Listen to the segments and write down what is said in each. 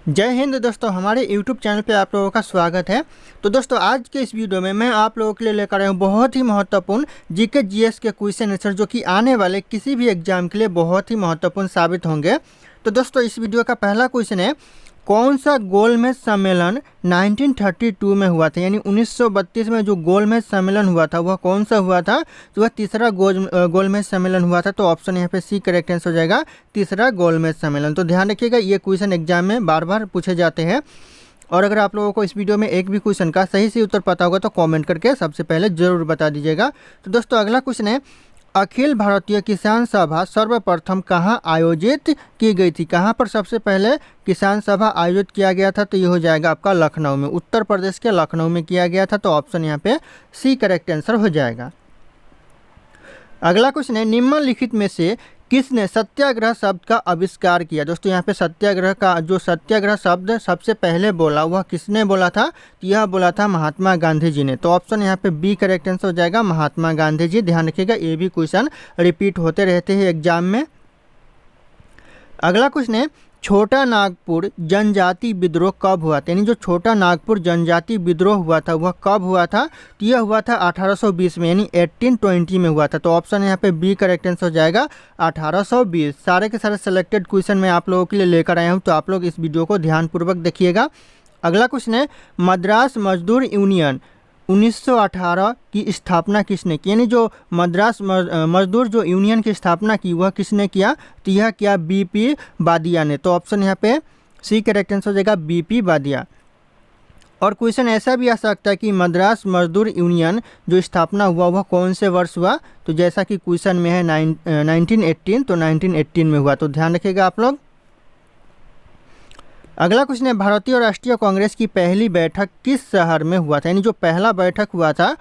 जय हिंद दोस्तों, हमारे YouTube चैनल पे आप लोगों का स्वागत है। तो दोस्तों, आज के इस वीडियो में मैं आप लोगों के लिए लेकर आया हूँ बहुत ही महत्वपूर्ण जीके जीएस के क्वेश्चन आंसर, जो कि आने वाले किसी भी एग्जाम के लिए बहुत ही महत्वपूर्ण साबित होंगे। तो दोस्तों, इस वीडियो का पहला क्वेश्चन है, कौन सा गोलमेज सम्मेलन 1932 में हुआ था? यानी 1932 में जो गोलमेज सम्मेलन हुआ था वह कौन सा हुआ था? तो वह तीसरा गोलमेज सम्मेलन हुआ था। तो ऑप्शन यहाँ पे सी करेक्ट आंसर हो जाएगा, तीसरा गोलमेज सम्मेलन। तो ध्यान रखिएगा, ये क्वेश्चन एग्जाम में बार बार पूछे जाते हैं। और अगर आप लोगों को इस वीडियो में एक भी क्वेश्चन का सही से उत्तर पता होगा तो कॉमेंट करके सबसे पहले जरूर बता दीजिएगा। तो दोस्तों, अगला क्वेश्चन है, अखिल भारतीय किसान सभा सर्वप्रथम कहाँ आयोजित की गई थी? कहाँ पर सबसे पहले किसान सभा आयोजित किया गया था? तो ये हो जाएगा आपका लखनऊ में, उत्तर प्रदेश के लखनऊ में किया गया था। तो ऑप्शन यहाँ पे सी करेक्ट आंसर हो जाएगा। अगला क्वेश्चन है, निम्नलिखित में से किसने सत्याग्रह शब्द का आविष्कार किया? दोस्तों, यहाँ पे सत्याग्रह का जो सत्याग्रह शब्द सबसे पहले बोला वह किसने बोला था? तो यह बोला था महात्मा गांधी जी ने। तो ऑप्शन यहाँ पे बी करेक्ट आंसर हो जाएगा, महात्मा गांधी जी। ध्यान रखिएगा, ये भी क्वेश्चन रिपीट होते रहते हैं एग्जाम में। अगला क्वेश्चन है, छोटा नागपुर जनजाति विद्रोह कब हुआ था? यानी जो छोटा नागपुर जनजाति विद्रोह हुआ था वह कब हुआ था? तो यह हुआ था 1820 में, यानी 1820 में हुआ था। तो ऑप्शन यहाँ पे बी करेक्ट आंसर हो जाएगा, 1820। सारे के सारे सिलेक्टेड क्वेश्चन मैं आप लोगों के लिए लेकर आया हूँ, तो आप लोग इस वीडियो को ध्यानपूर्वक देखिएगा। अगला क्वेश्चन है, मद्रास मजदूर यूनियन 1918 की स्थापना किसने की? यानी जो मद्रास मजदूर जो यूनियन की स्थापना की वह किसने किया? तो यह किया बीपी बादिया ने। तो ऑप्शन यहाँ पे सी करेक्ट आंसर हो जाएगा, बीपी बादिया। और क्वेश्चन ऐसा भी आ सकता है कि मद्रास मजदूर यूनियन जो स्थापना हुआ वह कौन से वर्ष हुआ? तो जैसा कि क्वेश्चन में है 1918, तो 1918 में हुआ। तो ध्यान रखिएगा आप लोग। अगला क्वेश्चन है, भारतीय राष्ट्रीय कांग्रेस की पहली बैठक किस शहर में हुआ था? यानी जो पहला बैठक हुआ था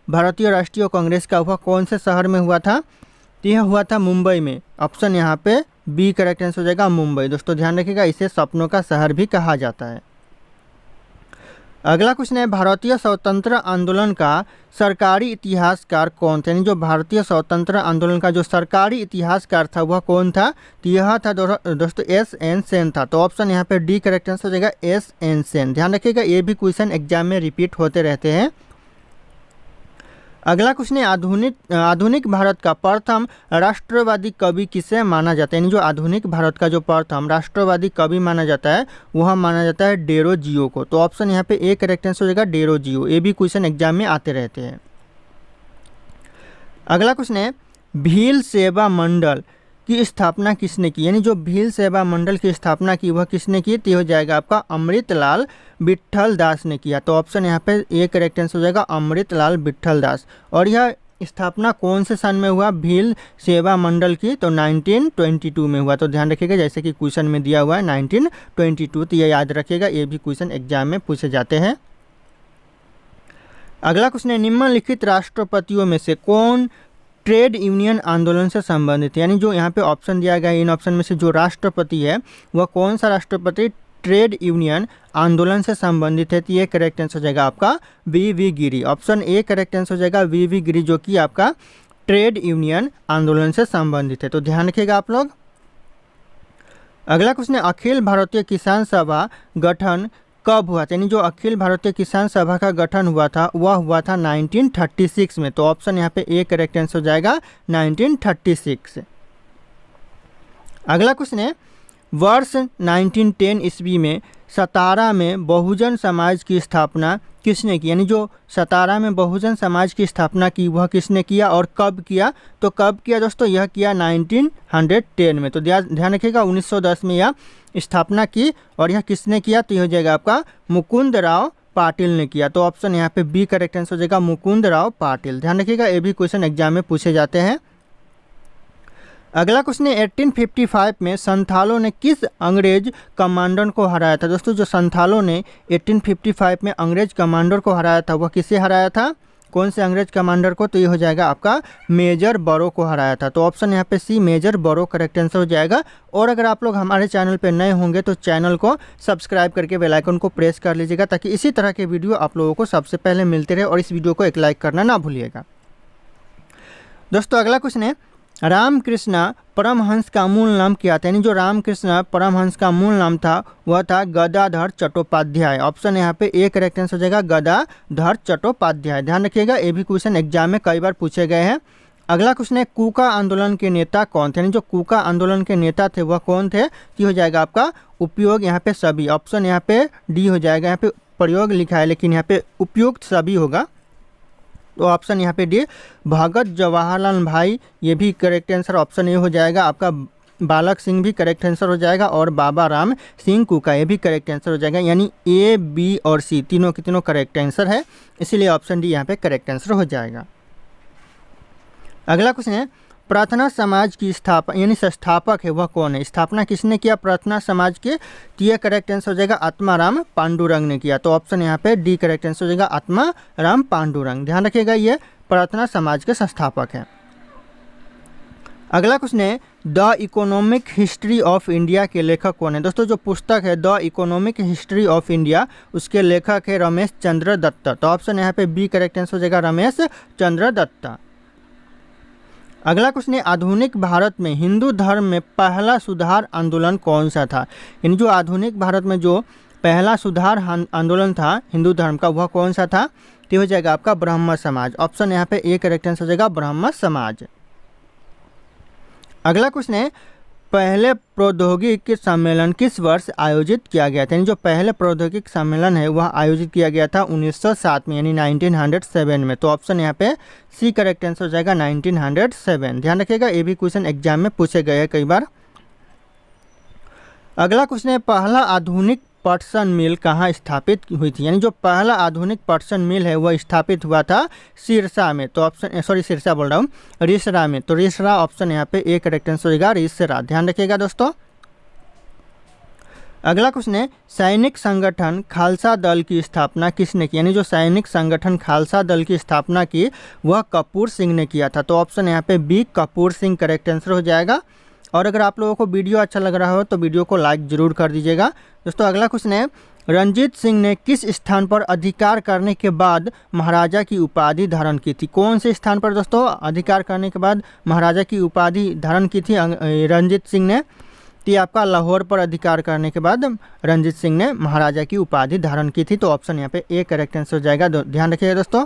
भारतीय राष्ट्रीय कांग्रेस का वह कौन से शहर में हुआ था? तो यह हुआ था मुंबई में। ऑप्शन यहाँ पे बी करेक्ट आंसर हो जाएगा, मुंबई। दोस्तों, ध्यान रखिएगा, इसे सपनों का शहर भी कहा जाता है। अगला क्वेश्चन है, भारतीय स्वतंत्र आंदोलन का सरकारी इतिहासकार कौन था? यानी जो भारतीय स्वतंत्र आंदोलन का जो सरकारी इतिहासकार था वह कौन था? तो यह था दोस्तों एस.एन. सेन था। तो ऑप्शन यहाँ पे डी करेक्ट आंसर हो जाएगा, एस.एन. सेन। ध्यान रखिएगा, ये भी क्वेश्चन एग्जाम में रिपीट होते रहते हैं। अगला क्वेश्चन है, आधुनिक भारत का प्रथम राष्ट्रवादी कवि किसे माना जाता है? यानी जो आधुनिक भारत का जो प्रथम राष्ट्रवादी कवि माना जाता है वह माना जाता है डेरोजियो को। तो ऑप्शन यहाँ पे ए करेक्ट आंसर हो जाएगा, डेरोजियो। ये भी क्वेश्चन एग्जाम में आते रहते हैं। अगला क्वेश्चन है, भील सेवा मंडल की स्थापना किसने की? यानी जो भील सेवा मंडल की स्थापना की वह किसने की? तो हो जाएगा आपका अमृतलाल विट्ठल दास ने किया। तो ऑप्शन यहाँ पे ए करेक्ट आंसर हो जाएगा, अमृतलाल विट्ठल दास। और यह स्थापना कौन से सन में हुआ भील सेवा मंडल की? तो 1922 में हुआ। तो ध्यान रखिएगा, जैसे कि क्वेश्चन में दिया हुआ है 1922, तो ये याद रखिएगा, ये भी क्वेश्चन एग्जाम में पूछे जाते हैं। अगला क्वेश्चन है, निम्नलिखित राष्ट्रपतियों में से कौन ट्रेड यूनियन आंदोलन से संबंधित है? यानी जो यहाँ पे ऑप्शन दिया गया है, इन ऑप्शन में से जो राष्ट्रपति है वह कौन सा राष्ट्रपति ट्रेड यूनियन आंदोलन से संबंधित है? तो ये करेक्ट आंसर हो जाएगा आपका वी गिरी। ऑप्शन ए करेक्ट आंसर हो जाएगा, वी गिरी, जो कि आपका ट्रेड यूनियन आंदोलन से संबंधित है। तो ध्यान रखिएगा आप लोग। अगला क्वेश्चन है, अखिल भारतीय किसान सभा गठन कब हुआ था? यानी जो अखिल भारतीय किसान सभा का गठन हुआ था वह हुआ था 1936 में। तो ऑप्शन यहाँ पे ए करेक्ट आंसर हो जाएगा, 1936। अगला क्वेश्चन है, वर्ष 1910 ईस्वी में सतारा में बहुजन समाज की स्थापना किसने की? यानी जो सतारा में बहुजन समाज की स्थापना की वह किसने किया और कब किया? तो कब किया दोस्तों? यह किया 1910 में। तो ध्यान रखिएगा, 1910 में यह स्थापना की। और यह किसने किया? तो यह हो जाएगा आपका मुकुंद राव पाटिल ने किया। तो ऑप्शन यहाँ पे बी करेक्ट आंसर हो जाएगा, मुकुंद राव पाटिल। ध्यान रखिएगा, ये भी क्वेश्चन एग्जाम में पूछे जाते हैं। अगला क्वेश्चन है, 1855 में संथालों ने किस अंग्रेज कमांडर को हराया था? दोस्तों, जो संथालों ने 1855 में अंग्रेज कमांडर को हराया था वह किसे हराया था? कौन से अंग्रेज कमांडर को? तो ये हो जाएगा आपका मेजर बरो को हराया था। तो ऑप्शन यहाँ पे सी मेजर बरो करेक्ट आंसर हो जाएगा। और अगर आप लोग हमारे चैनल पे नए होंगे तो चैनल को सब्सक्राइब करके बेल आइकन को प्रेस कर लीजिएगा, ताकि इसी तरह के वीडियो आप लोगों को सबसे पहले मिलते रहे। और इस वीडियो को एक लाइक करना ना भूलिएगा। दोस्तों, अगला क्वेश्चन है, रामकृष्ण परमहंस का मूल नाम क्या था, यानी जो रामकृष्ण परमहंस का मूल नाम था वह था गदाधर चट्टोपाध्याय। ऑप्शन यहाँ पे ए करेक्ट आंसर हो जाएगा गदाधर चट्टोपाध्याय। ध्यान रखिएगा, ये भी क्वेश्चन एग्जाम में कई बार पूछे गए हैं। अगला क्वेश्चन है कूका आंदोलन के नेता कौन थे, यानी जो कूका आंदोलन के नेता थे वह कौन थे। ये हो जाएगा आपका उपयोग यहाँ पे सभी। ऑप्शन यहाँ पे डी हो जाएगा, यहाँ पे प्रयोग लिखा है लेकिन यहाँ पे उपयुक्त सभी होगा, तो ऑप्शन यहाँ पे डी भगत जवाहरलाल भाई, ये भी करेक्ट आंसर ऑप्शन ए हो जाएगा। आपका बालक सिंह भी करेक्ट आंसर हो जाएगा और बाबा राम सिंह कूका, ये भी करेक्ट आंसर हो जाएगा। यानी ए, बी और सी तीनों के तीनों करेक्ट आंसर है, इसीलिए ऑप्शन डी यहाँ पे करेक्ट आंसर हो जाएगा। अगला क्वेश्चन है प्रार्थना समाज की स्थापना यानी संस्थापक है वह कौन है। स्थापना किसने किया प्रार्थना समाज के, तो यह करेक्ट आंसर हो जाएगा आत्माराम पांडुरंग ने किया, तो ऑप्शन यहाँ पे डी करेक्ट आंसर हो जाएगा आत्माराम पांडुरंग। ध्यान रखिएगा, ये प्रार्थना समाज के संस्थापक हैं। अगला क्वेश्चन है the economic history of India के लेखक कौन है। दोस्तों जो पुस्तक है the economic history of India उसके लेखक है रमेश चंद्र दत्त, तो ऑप्शन यहाँ पे बी करेक्ट आंसर हो जाएगा रमेश चंद्र दत्त। अगला क्वेश्चन है आधुनिक भारत में हिंदू धर्म में पहला सुधार आंदोलन कौन सा था, यानी जो आधुनिक भारत में जो पहला सुधार आंदोलन था हिंदू धर्म का वह कौन सा था, तो हो जाएगा आपका ब्राह्मण समाज। ऑप्शन यहाँ पे ए करेक्ट आंसर हो जाएगा ब्राह्मण समाज। अगला क्वेश्चन है पहले प्रौद्योगिक सम्मेलन किस वर्ष आयोजित किया गया था, यानी जो पहले प्रौद्योगिक सम्मेलन है वह आयोजित किया गया था 1907 में यानी 1907 में, तो ऑप्शन यहाँ पे सी करेक्ट आंसर हो जाएगा 1907। ध्यान रखिएगा, ये भी क्वेश्चन एग्जाम में पूछे गए हैं कई बार। अगला क्वेश्चन है पहला आधुनिक पटसन मिल कहाँ स्थापित हुई थी, यानी जो पहला आधुनिक पटसन मिल है वह स्थापित हुआ था सिरसा में, तो ऑप्शन सिरसा बोल रहा हूँ रिसरा में, तो रिसरा ऑप्शन यहाँ पे ए करेक्ट आंसर होगा रिसरा। ध्यान रखिएगा दोस्तों। अगला क्वेश्चन है सैनिक संगठन खालसा दल की स्थापना किसने की, यानी जो सैनिक संगठन खालसा दल की स्थापना की वह कपूर सिंह ने किया था, तो ऑप्शन यहाँ पे B Kapur Singh correct answer हो जाएगा। और अगर आप लोगों को वीडियो अच्छा लग रहा हो तो वीडियो को लाइक जरूर कर दीजिएगा। दोस्तों अगला क्वेश्चन है रंजीत सिंह ने किस स्थान पर अधिकार करने के बाद महाराजा की उपाधि धारण की थी, कौन से स्थान पर दोस्तों अधिकार करने के बाद महाराजा की उपाधि धारण की थी रंजीत सिंह ने, तो आपका लाहौर पर अधिकार करने के बाद रंजीत सिंह ने महाराजा की उपाधि धारण की थी, तो ऑप्शन यहाँ पे ए करेक्ट आंसर हो जाएगा। ध्यान रखिएगा दोस्तों।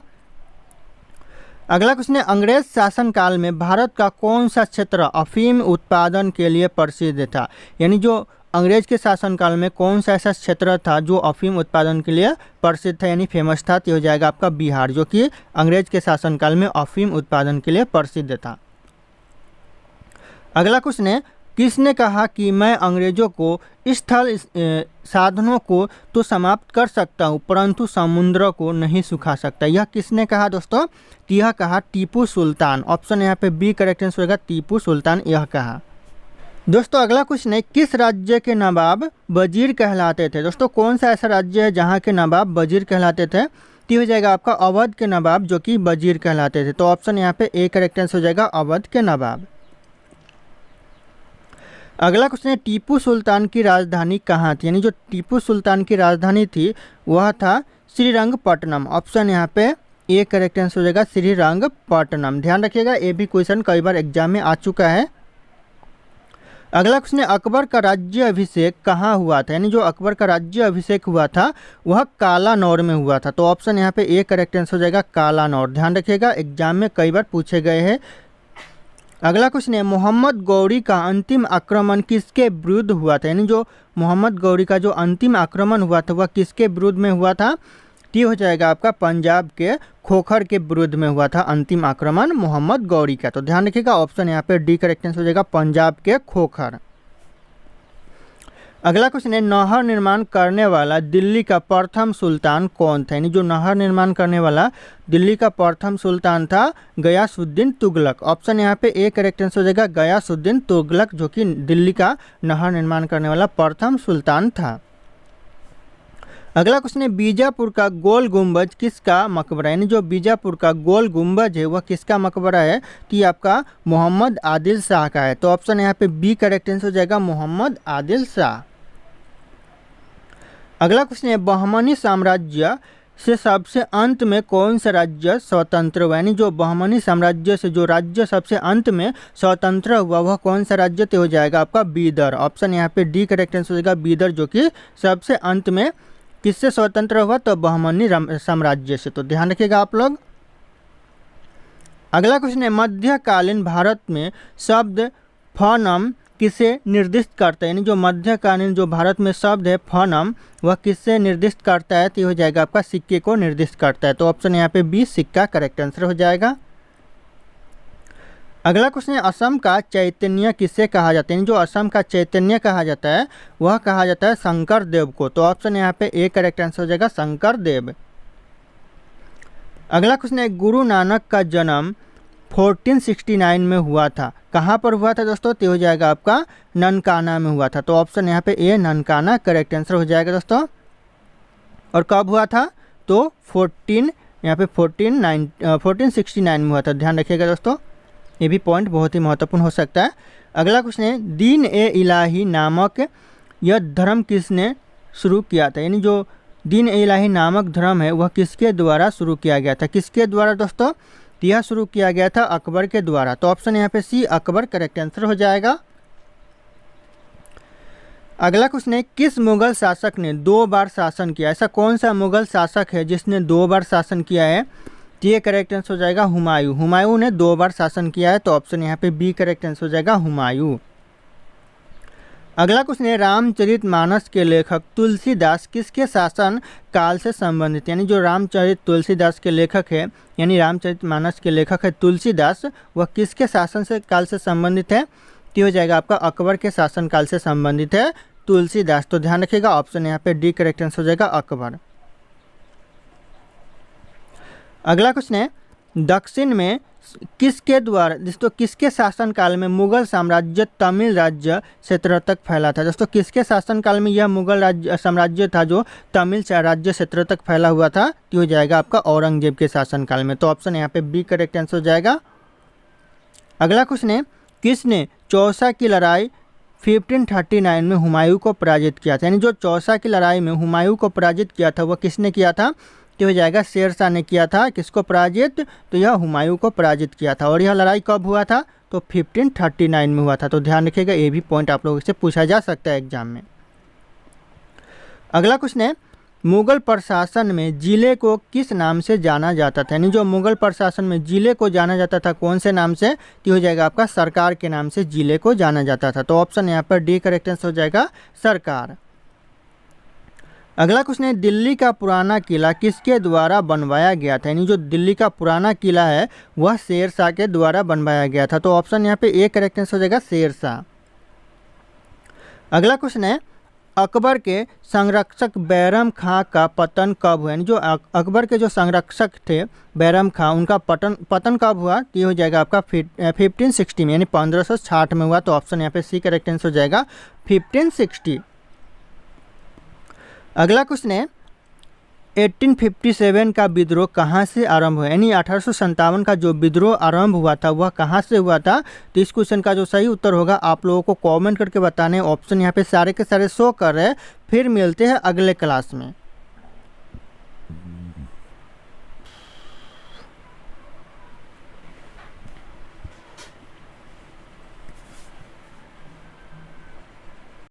अगला क्वेश्चन है अंग्रेज शासनकाल में भारत का कौन सा क्षेत्र अफीम उत्पादन के लिए प्रसिद्ध था, यानी जो अंग्रेज के शासनकाल में कौन सा ऐसा क्षेत्र था जो अफीम उत्पादन के लिए प्रसिद्ध था यानी फेमस था, तो हो जाएगा आपका बिहार, जो कि अंग्रेज के शासनकाल में अफीम उत्पादन के लिए प्रसिद्ध था। अगला क्वेश्चन है किसने कहा कि मैं अंग्रेजों को स्थल साधनों को तो समाप्त कर सकता हूँ परंतु समुद्र को नहीं सुखा सकता, यह किसने कहा दोस्तों, यह कहा टीपू सुल्तान। ऑप्शन यहाँ पे बी करेक्ट आंसर होगा टीपू सुल्तान यह कहा। दोस्तों अगला क्वेश्चन है किस राज्य के नवाब वजीर कहलाते थे। दोस्तों कौन सा ऐसा राज्य है जहाँ के नवाब वजीर कहलाते थे, तो हो जाएगा आपका अवध के नवाब जो कि वजीर कहलाते थे, तो ऑप्शन यहाँ पे ए करेक्ट आंसर हो जाएगा अवध के नवाब। अगला क्वेश्चन है टीपू सुल्तान की राजधानी कहाँ थी, यानी जो टीपू सुल्तान की राजधानी थी वह था श्रीरंगपट्टनम। ऑप्शन यहाँ पे ए करेक्ट आंसर हो जाएगा श्रीरंगपट्टनम। ध्यान रखिएगा, ये भी क्वेश्चन कई बार एग्जाम में आ चुका है। अगला क्वेश्चन है अकबर का राज्य अभिषेक कहाँ हुआ था, यानी जो अकबर का राज्य अभिषेक हुआ था वह कालानौर में हुआ था, तो ऑप्शन यहाँ पे ए करेक्ट आंसर हो जाएगा कालानौर। ध्यान रखिएगा, एग्जाम में कई बार पूछे गए हैं। अगला क्वेश्चन है मोहम्मद गौरी का अंतिम आक्रमण किसके विरुद्ध हुआ था, यानी जो मोहम्मद गौरी का जो अंतिम आक्रमण हुआ था वह किसके विरुद्ध में हुआ था, तो हो जाएगा आपका पंजाब के खोखर के विरुद्ध में हुआ था अंतिम आक्रमण मोहम्मद गौरी का, तो ध्यान रखिएगा ऑप्शन यहाँ पे डी करेक्ट आंसर हो जाएगा पंजाब के खोखर। अगला क्वेश्चन है नहर निर्माण करने वाला दिल्ली का प्रथम सुल्तान कौन था, यानी जो नहर निर्माण करने वाला दिल्ली का प्रथम सुल्तान था गयासुद्दीन तुगलक। ऑप्शन यहाँ पे ए करेक्ट आंसर हो जाएगा गयासुद्दीन तुगलक, जो कि दिल्ली का नहर निर्माण करने वाला प्रथम सुल्तान था। अगला क्वेश्चन है बीजापुर का गोल गुंबज किसका मकबरा, यानी जो बीजापुर का गोल गुंबज है वह किसका मकबरा है, तो ये आपका मोहम्मद आदिल शाह का है, तो ऑप्शन यहाँ पे बी करेक्ट आंसर हो जाएगा मोहम्मद आदिल शाह। अगला क्वेश्चन है बहमनी साम्राज्य से सबसे अंत में कौन सा राज्य स्वतंत्र हुआ, यानी जो बहमनी साम्राज्य से जो राज्य सबसे अंत में स्वतंत्र हुआ वह कौन सा राज्य तो हो जाएगा आपका बीदर। ऑप्शन यहाँ पे डी करेक्ट आंसर हो जाएगा बीदर, जो कि सबसे अंत में किससे स्वतंत्र हुआ तो बहमनी साम्राज्य से। तो ध्यान रखिएगा आप लोग। अगला क्वेश्चन है, मध्यकालीन भारत में शब्द फनम किसे निर्दिष्ट करता है, यानी जो मध्यकालीन जो भारत में शब्द है फनम वह किससे निर्दिष्ट करता है तो हो जाएगा आपका सिक्के को निर्दिष्ट करता है। तो ऑप्शन यहाँ पे बी सिक्का करेक्ट आंसर हो जाएगा। अगला क्वेश्चन है, असम का चैतन्य किससे कहा जाता है, यानी जो असम का चैतन्य कहा जाता है वह कहा जाता है शंकर देव को। तो ऑप्शन यहाँ पे ए करेक्ट आंसर हो जाएगा शंकर देव। अगला क्वेश्चन है, गुरु नानक का जन्म 1469 में हुआ था, कहाँ पर हुआ था दोस्तों तो हो जाएगा आपका ननकाना में हुआ था। तो ऑप्शन यहाँ पे ए ननकाना करेक्ट आंसर हो जाएगा दोस्तों। और कब हुआ था तो 1469 में हुआ था, ध्यान रखिएगा दोस्तों, ये भी पॉइंट बहुत ही महत्वपूर्ण हो सकता है। अगला क्वेश्चन है, दीन ए इलाही नामक यह धर्म किसने शुरू किया था, यानी जो दीन ए इलाही नामक धर्म है वह किसके द्वारा शुरू किया गया था, किसके द्वारा दोस्तों यह शुरू किया गया था अकबर के द्वारा। तो ऑप्शन यहाँ पे सी अकबर करेक्ट आंसर हो जाएगा। अगला क्वेश्चन है, किस मुगल शासक ने 2 बार शासन किया, ऐसा कौन सा मुगल शासक है जिसने 2 बार शासन किया है तो ये करेक्ट आंसर हो जाएगा हुमायूं। हुमायूं ने 2 बार शासन किया है, तो ऑप्शन यहाँ पे बी करेक्ट आंसर हो जाएगा हुमायूं। अगला क्वेश्चन है, रामचरितमानस के लेखक तुलसीदास किसके शासन काल से संबंधित, यानी जो रामचरित तुलसीदास के लेखक है यानी रामचरितमानस के लेखक है तुलसीदास वह किसके शासन से काल से संबंधित है तो हो जाएगा आपका अकबर के शासन काल से संबंधित है तुलसीदास। तो ध्यान रखिएगा ऑप्शन यहाँ पे डी करेक्ट आंसर हो जाएगा अकबर। अगला क्वेश्चन है, दक्षिण में किसके द्वारा दोस्तों किसके शासनकाल में मुगल साम्राज्य तमिल राज्य क्षेत्र तक फैला था, दोस्तों किसके शासनकाल में यह मुगल राज्य साम्राज्य था जो तमिल राज्य क्षेत्र तक फैला हुआ था तो हो जाएगा आपका औरंगजेब के शासनकाल में। तो ऑप्शन यहाँ पे बी करेक्ट आंसर हो जाएगा। अगला क्वेश्चन है, किसने चौसा की लड़ाई 1539 में हुमायूं को पराजित किया था, यानी जो चौसा की लड़ाई में हुमायूं को पराजित किया था वह किसने किया था तो हो जाएगा शेरशाह ने किया था। किसको पराजित तो यह हुमायूं को पराजित किया था। और यह लड़ाई कब हुआ था तो 1539 में हुआ था। तो ध्यान रखिएगा ये भी पॉइंट आप लोगों से पूछा जा सकता है एग्जाम में। अगला क्वेश्चन है, मुगल प्रशासन में जिले को किस नाम से जाना जाता था, यानी जो मुगल प्रशासन में जिले को जाना जाता था कौन से नाम से तो हो जाएगा आपका सरकार के नाम से जिले को जाना जाता था। तो ऑप्शन यहाँ पर डी करेक्ट आंसर हो जाएगा सरकार। अगला क्वेश्चन है, दिल्ली का पुराना किला किसके द्वारा बनवाया गया था, यानी जो दिल्ली का पुराना किला है वह शेरशाह के द्वारा बनवाया गया था। तो ऑप्शन यहाँ पे ए करेक्ट आंसर हो जाएगा शेरशाह। अगला क्वेश्चन है, अकबर के संरक्षक बैरम खां का पतन कब हुआ, यानी जो अकबर के जो संरक्षक थे बैरम खां उनका पतन कब हुआ तो ये हो जाएगा आपका 1560 में, यानी 1560 में हुआ। तो ऑप्शन यहाँ पे सी करेक्ट आंसर हो जाएगा 1560। अगला क्वेश्चन है, 1857 का विद्रोह कहाँ से आरंभ हुआ, यानी 1857 का जो विद्रोह आरंभ हुआ था वह कहाँ से हुआ था। तो इस क्वेश्चन का जो सही उत्तर होगा आप लोगों को कमेंट करके बताने। ऑप्शन यहाँ पे सारे के सारे शो कर रहे हैं। फिर मिलते हैं अगले क्लास में।